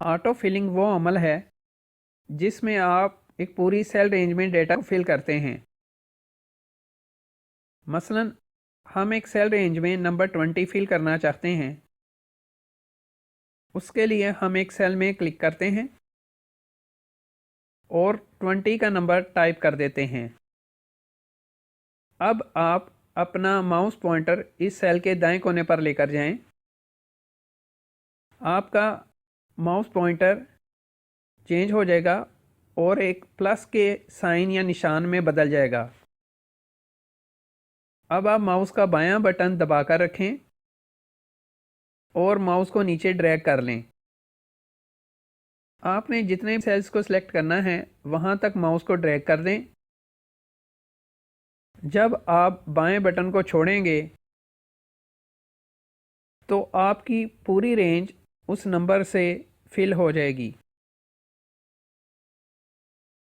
Auto filling वो अमल है जिसमें आप एक पूरी सेल रेंज में डेटा को फिल करते हैं। मसलन हम एक सेल रेंज में नंबर 20 फिल करना चाहते हैं। उसके लिए हम एक सेल में क्लिक करते हैं और 20 का नंबर टाइप कर देते हैं। अब आप अपना माउस पॉइंटर इस सेल के दाएं कोने पर लेकर जाएं। आपका माउस पॉइंटर चेंज हो जाएगा और एक प्लस के साइन या निशान में बदल जाएगा। अब आप माउस का बायां बटन दबाकर रखें और माउस को नीचे ड्रैग कर लें। आपने जितने सेल्स को सिलेक्ट करना है वहां तक माउस को ड्रैग कर दें। जब आप बाएं बटन को छोड़ेंगे तो आपकी पूरी रेंज उस नंबर से फिल हो जाएगी।